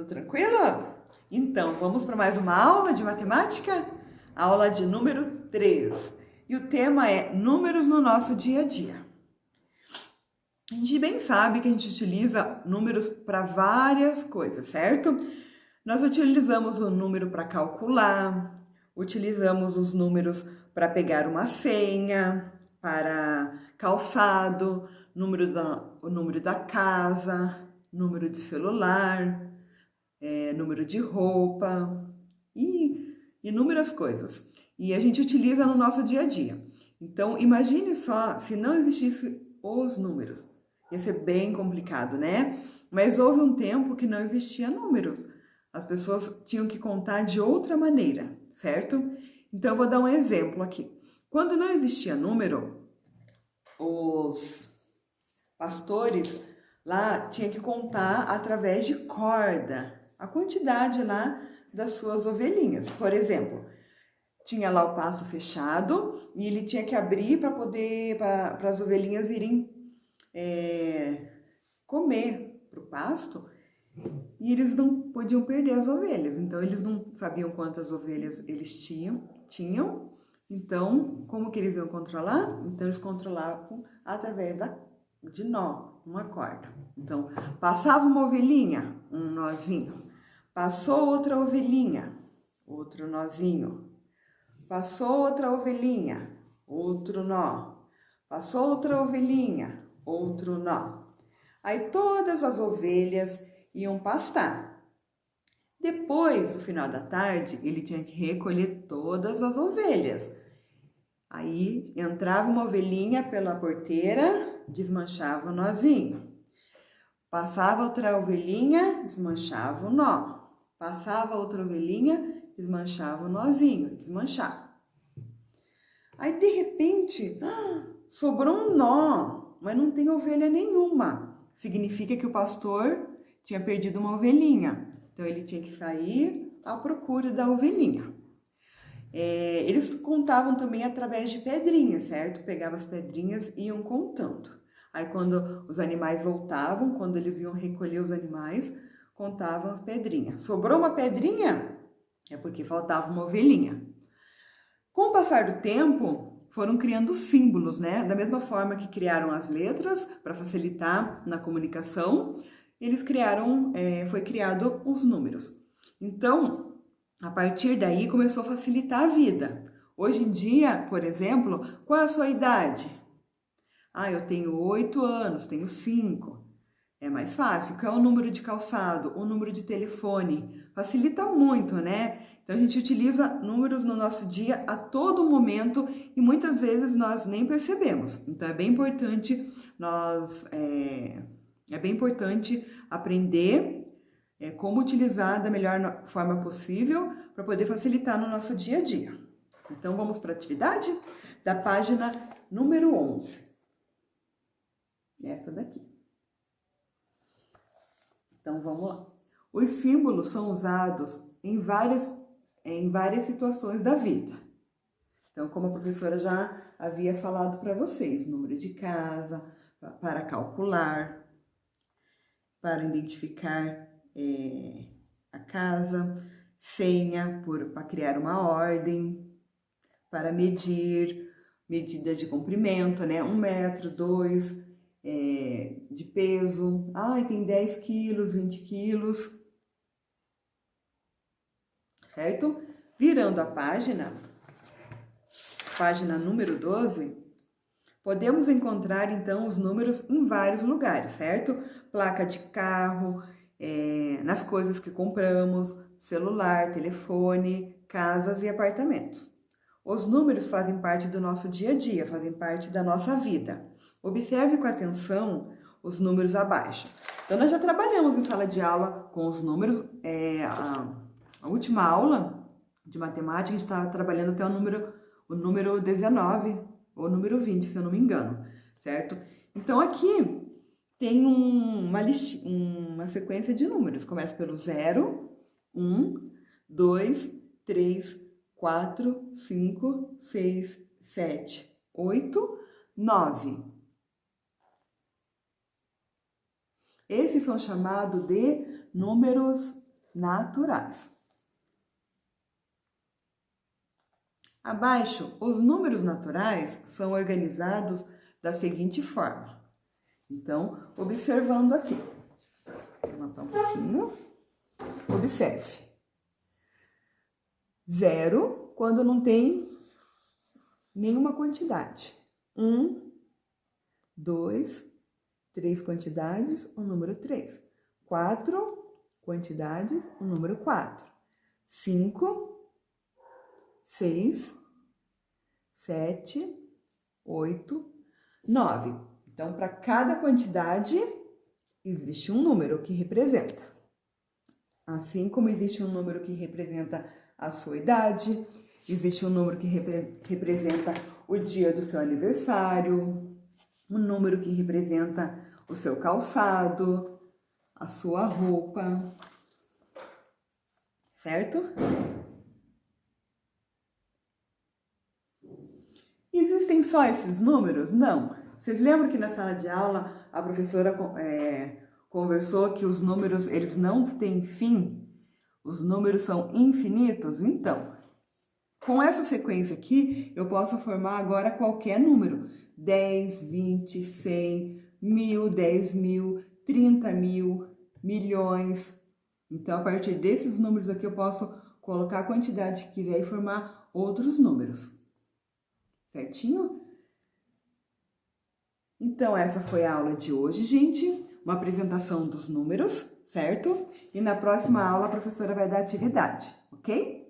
Tudo tranquilo? Então, vamos para mais uma aula de matemática? Aula de número 3. E o tema é números no nosso dia a dia. A gente bem sabe que a gente utiliza números para várias coisas, certo? Nós utilizamos o número para calcular, utilizamos os números para pegar uma senha, para calçado, o número da casa, número de celular, número de roupa e inúmeras coisas. E a gente utiliza no nosso dia a dia. Então, imagine só se não existissem os números. Ia ser bem complicado, né? Mas houve um tempo que não existia números. As pessoas tinham que contar de outra maneira, certo? Então, eu vou dar um exemplo aqui. Quando não existia número, os pastores lá tinham que contar através de corda a quantidade lá das suas ovelhinhas. Por exemplo, tinha lá o pasto fechado e ele tinha que abrir para as ovelhinhas irem comer para o pasto, e eles não podiam perder as ovelhas. Então, eles não sabiam quantas ovelhas eles tinham. Então, como que eles iam controlar? Então, eles controlavam através de nó, uma corda. Então, passava uma ovelhinha, um nozinho. Passou outra ovelhinha, outro nozinho. Passou outra ovelhinha, outro nó. Passou outra ovelhinha, outro nó. Aí todas as ovelhas iam pastar. Depois, no final da tarde, ele tinha que recolher todas as ovelhas. Aí entrava uma ovelhinha pela porteira, desmanchava o nozinho. Passava outra ovelhinha, desmanchava o nó. Passava outra ovelhinha, desmanchava o nozinho, desmanchava. Aí, de repente, sobrou um nó, mas não tem ovelha nenhuma. Significa que o pastor tinha perdido uma ovelhinha. Então, ele tinha que sair à procura da ovelhinha. Eles contavam também através de pedrinhas, certo? Pegavam as pedrinhas e iam contando. Aí, quando os animais voltavam, quando eles iam recolher os animais, contavam as pedrinhas. Sobrou uma pedrinha? É porque faltava uma ovelhinha. Com o passar do tempo, foram criando símbolos, né? Da mesma forma que criaram as letras para facilitar na comunicação, eles foi criado os números. Então, a partir daí começou a facilitar a vida. Hoje em dia, por exemplo, qual é a sua idade? Eu tenho 8 anos, tenho 5. É mais fácil. Qual é o número de calçado? O número de telefone? Facilita muito, né? Então, a gente utiliza números no nosso dia a todo momento e muitas vezes nós nem percebemos. Então, é bem importante aprender como utilizar da melhor forma possível para poder facilitar no nosso dia a dia. Então, vamos para a atividade da página número 11. Essa daqui. Então, vamos lá. Os símbolos são usados em várias situações da vida. Então, como a professora já havia falado para vocês, número de casa, para calcular, para identificar a casa, senha para criar uma ordem, para medir, medida de comprimento, né? 1 metro, 2 de peso. Tem 10 quilos, 20 quilos. Certo? Virando a página número 12, podemos encontrar, então, os números em vários lugares, certo? Placa de carro, nas coisas que compramos, celular, telefone, casas e apartamentos. Os números fazem parte do nosso dia a dia, fazem parte da nossa vida. Observe com atenção os números abaixo. Então, nós já trabalhamos em sala de aula com os números. A última aula de matemática, a gente está trabalhando até o número 19 ou número 20, se eu não me engano, certo? Então, aqui tem uma sequência de números. Começa pelo 0, 1, 2, 3, 4, 5, 6, 7, 8, 9. Esses são chamados de números naturais. Abaixo, os números naturais são organizados da seguinte forma. Então, observando aqui. Vou levantar um pouquinho. Observe. 0, quando não tem nenhuma quantidade. 1, 2, 3 quantidades, o número 3. 4 quantidades, o número 4. 5, 6, 7, 8, 9. Então, para cada quantidade, existe um número que representa. Assim como existe um número que representa a sua idade, existe um número que representa o dia do seu aniversário, um número que representa o seu calçado, a sua roupa, certo? Existem só esses números? Não. Vocês lembram que na sala de aula a professora conversou que os números, eles não têm fim? Os números são infinitos? Então, com essa sequência aqui, eu posso formar agora qualquer número. 10, 20, 100, 1000, 10.000, 30.000, milhões. Então, a partir desses números aqui, eu posso colocar a quantidade que quiser e formar outros números. Certinho? Então, essa foi a aula de hoje, gente. Uma apresentação dos números, certo? E na próxima aula, a professora vai dar atividade, ok?